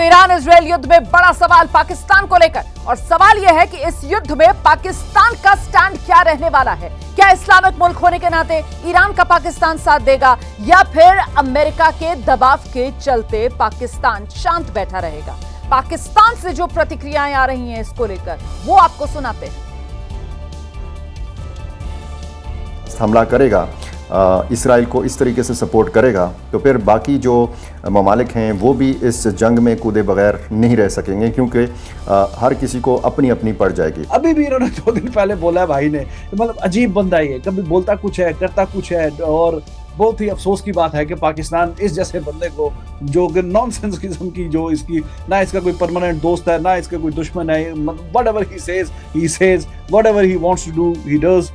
तो Iran Israel युद्ध में बड़ा सवाल पाकिस्तान को लेकर, और सवाल यह है कि इस युद्ध में पाकिस्तान का स्टैंड क्या रहने वाला है। क्या इस्लामिक मुल्क होने के नाते ईरान का पाकिस्तान साथ देगा, या फिर अमेरिका के दबाव के चलते पाकिस्तान शांत बैठा रहेगा। पाकिस्तान से जो प्रतिक्रियाएं आ रही हैं इसको लेकर, वो आपको सुनाते हैं। हमला करेगा, इसराइल को इस तरीके से सपोर्ट करेगा, तो फिर बाकी जो ममालिक हैं वो भी इस जंग में कूदे बगैर नहीं रह सकेंगे, क्योंकि हर किसी को अपनी अपनी पड़ जाएगी। अभी भी इन्होंने 2 दिन पहले बोला है भाई ने, मतलब अजीब बंदा ही है, कभी बोलता कुछ है करता कुछ है। और बहुत ही अफसोस की बात है कि पाकिस्तान इस जैसे बंदे को, जो कि नॉनसेंस किस्म की, जो इसकी ना इसका कोई परमानेंट दोस्त है ना इसका कोई दुश्मन है, whatever he says whatever he wants to do he does,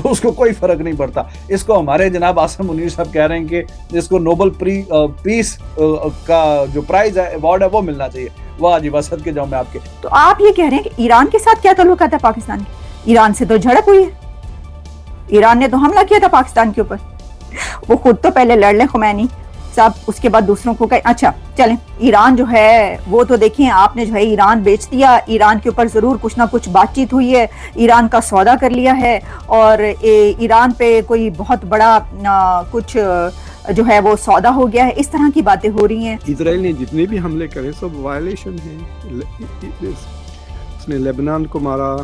उसको कोई फर्क नहीं पड़ता। इसको हमारे जनाब आसिम मुनीर साहब कह रहे हैं कि इसको नोबल पीस का जो प्राइज है, अवार्ड है, वो मिलना चाहिए। वाह जी वाह, सदके जाऊं मैं आपके। तो आप ये कह रहे हैं कि ईरान के साथ क्या ताल्लुकात है पाकिस्तान के? ईरान से तो झड़प हुई है, ईरान ने तो हमला किया था पाकिस्तान के ऊपर। वो खुद तो पहले लड़ ले खुमैनी साहब, उसके बाद दूसरों को कहे। अच्छा चलें, ईरान जो है वो तो देखिए आपने जो है ईरान बेच दिया, ईरान के ऊपर जरूर कुछ ना कुछ बातचीत हुई है, ईरान का सौदा कर लिया है, और ईरान पे कोई बहुत बड़ा कुछ जो है वो सौदा हो गया है, इस तरह की बातें हो रही हैं। इजराइल ने जितने भी हमले करे सब वायलेशन है। उसने लेबनान को मारा,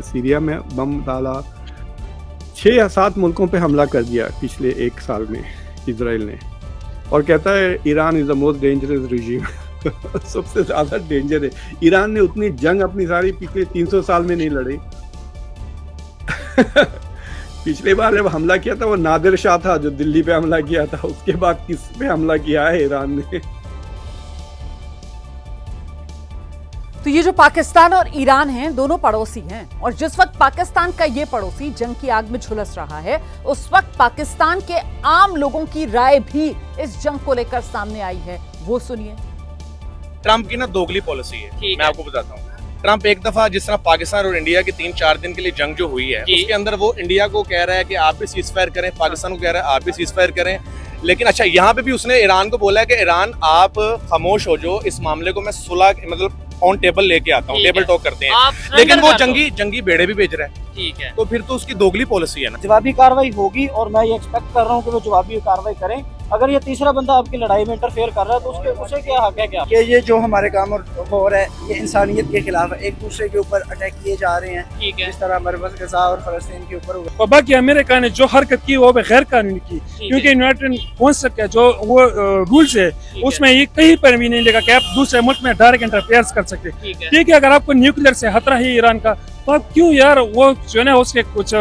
सीरिया में बम डाला, 6 या 7 मुल्कों पे हमला कर दिया पिछले 1 साल में इजराइल ने, और कहता है Iran is the most dangerous regime. सबसे ज्यादा डेंजर है। ईरान ने उतनी जंग अपनी सारी पिछले 300 साल में नहीं लड़ी। पिछले बार जब हमला किया था वो नादिर शाह था जो दिल्ली पे हमला किया था, उसके बाद किस पे हमला किया है ईरान ने? तो ये जो पाकिस्तान और ईरान हैं, दोनों पड़ोसी हैं, और जिस वक्त पाकिस्तान का ये पड़ोसी जंग की आग में झुलस रहा है, उस वक्त पाकिस्तान के आम लोगों की राय भी इस जंग को लेकर सामने आई है। वो सुनिए। ट्रंप की ना दोगली पॉलिसी है, मैं आपको बताता हूँ। ट्रंप एक दफा जिस तरह पाकिस्तान और इंडिया की 3-4 दिन के लिए जंग जो हुई है, उसके अंदर वो इंडिया को कह रहा है कि आप भी सीज फायर करें, पाकिस्तान को कह रहा है आप भी सीज फायर करें। लेकिन अच्छा, यहाँ पे भी उसने ईरान को बोला है कि ईरान आप खामोश हो जाओ, इस मामले को मैं सुलह मतलब ऑन टेबल लेके आता हूँ, टेबल टॉक करते हैं। लेकिन वो जंगी बेड़े भी भेज रहा है। ठीक है, तो फिर तो उसकी दोगली पॉलिसी है ना। जवाबी कार्रवाई होगी, और मैं ये एक्सपेक्ट कर रहा हूँ कि वो जवाबी कार्रवाई करें। अगर ये तीसरा बंदा आपकी लड़ाई में इंटरफेयर कर रहा है तो उसे क्या हक है क्या? कि ये जो हमारे काम हो रहा है ये इंसानियत के खिलाफ है, एक दूसरे के ऊपर अटैक किए जा रहे हैं। ठीक है, इस तरह हमारे पास गजा और फलस्तीन के ऊपर हुआ। बाकी अमेरिका ने जो हरकत की वो गैर कानूनी की, क्योंकि यूनाइटेड नेशंस का जो वो रूल्स है उसमें ये कहीं पर भी नहीं लिखा कि आप दूसरे मुल्क में डायरेक्ट इंटरफेयर कर सकते। ठीक है, अगर आपको न्यूक्लियर से खतरा है ईरान का, तो आप क्यों यार वो जो है ना उसके कुछ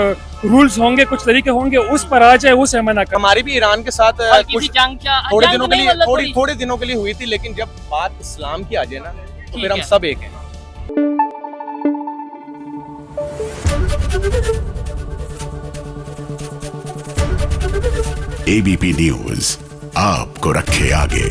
रूल्स होंगे, कुछ तरीके होंगे, उस पर आ जाए, उसे मना कर। हमारी भी ईरान के साथ कुछ जंग थोड़े दिनों के लिए हुई थी, लेकिन जब बात इस्लाम की आ जाए ना, तो फिर हम सब एक हैं। ABP न्यूज आपको रखे आगे।